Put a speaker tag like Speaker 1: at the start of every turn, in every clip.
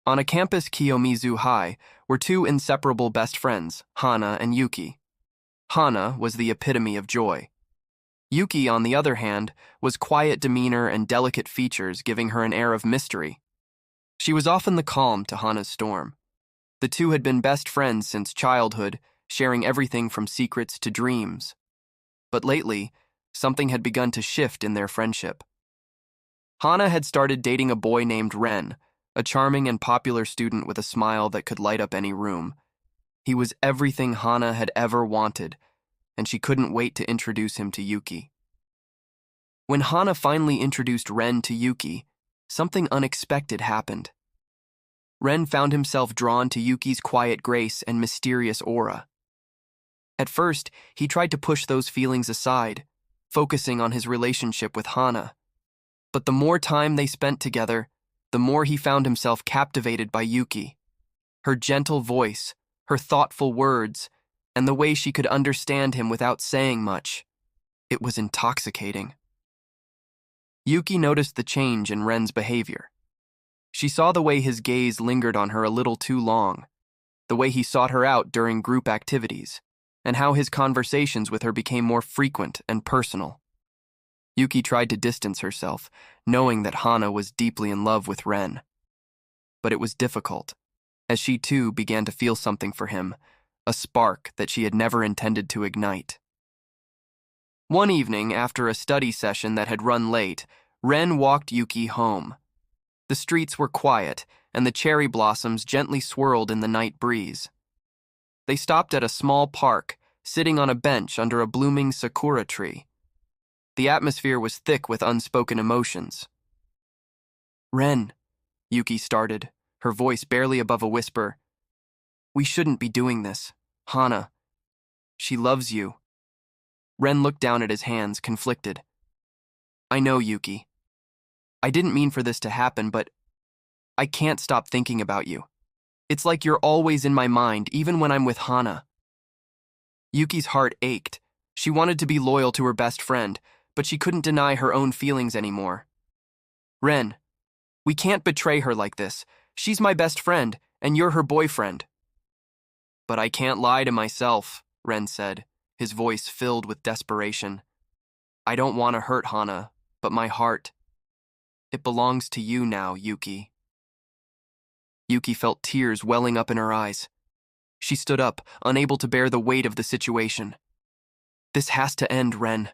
Speaker 1: On a campus Kiyomizu High were two inseparable best friends, Hana and Yuki. Hana was the epitome of joy. Yuki, on the other hand, was quiet demeanor and delicate features, giving her an air of mystery. She was often the calm to Hana's storm. The two had been best friends since childhood, sharing everything from secrets to dreams. But lately, something had begun to shift in their friendship. Hana had started dating a boy named Ren, a charming and popular student with a smile that could light up any room. He was everything Hana had ever wanted, and she couldn't wait to introduce him to Yuki. When Hana finally introduced Ren to Yuki, something unexpected happened. Ren found himself drawn to Yuki's quiet grace and mysterious aura. At first, he tried to push those feelings aside, focusing on his relationship with Hana. But the more time they spent together, the more he found himself captivated by Yuki. Her gentle voice, her thoughtful words, and the way she could understand him without saying much. It was intoxicating. Yuki noticed the change in Ren's behavior. She saw the way his gaze lingered on her a little too long, the way he sought her out during group activities, and how his conversations with her became more frequent and personal. Yuki tried to distance herself, knowing that Hana was deeply in love with Ren. But it was difficult, as she too began to feel something for him, a spark that she had never intended to ignite. One evening, after a study session that had run late, Ren walked Yuki home. The streets were quiet, and the cherry blossoms gently swirled in the night breeze. They stopped at a small park, sitting on a bench under a blooming sakura tree. The atmosphere was thick with unspoken emotions. "Ren," Yuki started, her voice barely above a whisper. "We shouldn't be doing this. Hana. She loves you." Ren looked down at his hands, conflicted. "I know, Yuki. I didn't mean for this to happen, but I can't stop thinking about you. It's like you're always in my mind, even when I'm with Hana." Yuki's heart ached. She wanted to be loyal to her best friend, but she couldn't deny her own feelings anymore. "Ren, we can't betray her like this. She's my best friend, and you're her boyfriend." "But I can't lie to myself," Ren said, his voice filled with desperation. "I don't want to hurt Hana, but my heart, it belongs to you now, Yuki." Yuki felt tears welling up in her eyes. She stood up, unable to bear the weight of the situation. "This has to end, Ren.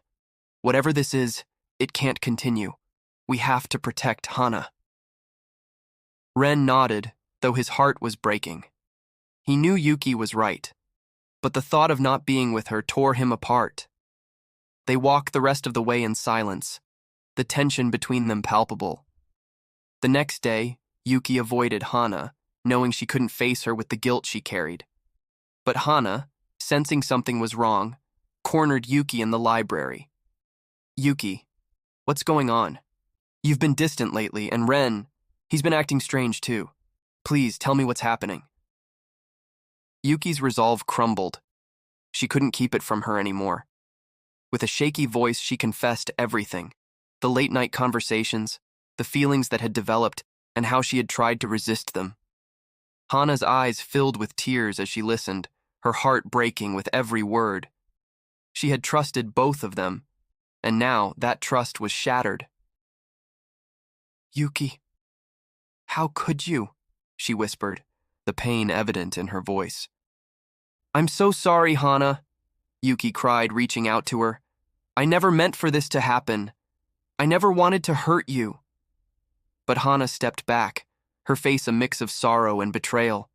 Speaker 1: Whatever this is, it can't continue. We have to protect Hana." Ren nodded, though his heart was breaking. He knew Yuki was right, but the thought of not being with her tore him apart. They walked the rest of the way in silence, the tension between them palpable. The next day, Yuki avoided Hana, knowing she couldn't face her with the guilt she carried. But Hana, sensing something was wrong, cornered Yuki in the library. "Yuki, what's going on? You've been distant lately, and Ren, he's been acting strange too. Please tell me what's happening." Yuki's resolve crumbled. She couldn't keep it from her anymore. With a shaky voice, she confessed everything. The late-night conversations, the feelings that had developed, and how she had tried to resist them. Hana's eyes filled with tears as she listened, her heart breaking with every word. She had trusted both of them, and now that trust was shattered. "Yuki, how could you?" she whispered, the pain evident in her voice. "I'm so sorry, Hana," Yuki cried, reaching out to her. "I never meant for this to happen. I never wanted to hurt you." But Hana stepped back, her face a mix of sorrow and betrayal.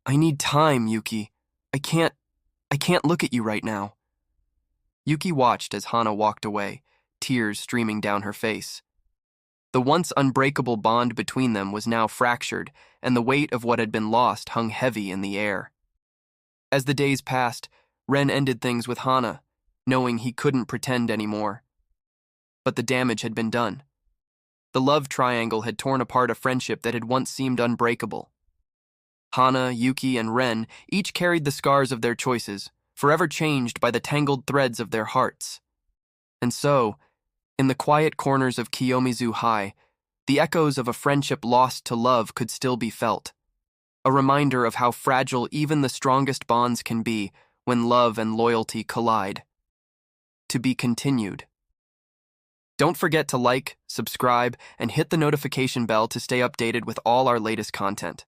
Speaker 1: "I need time, Yuki. I can't look at you right now." Yuki watched as Hana walked away, tears streaming down her face. The once unbreakable bond between them was now fractured, and the weight of what had been lost hung heavy in the air. As the days passed, Ren ended things with Hana, knowing he couldn't pretend anymore. But the damage had been done. The love triangle had torn apart a friendship that had once seemed unbreakable. Hana, Yuki, and Ren each carried the scars of their choices, forever changed by the tangled threads of their hearts. And so, in the quiet corners of Kiyomizu High, the echoes of a friendship lost to love could still be felt, a reminder of how fragile even the strongest bonds can be when love and loyalty collide. To be continued. Don't forget to like, subscribe, and hit the notification bell to stay updated with all our latest content.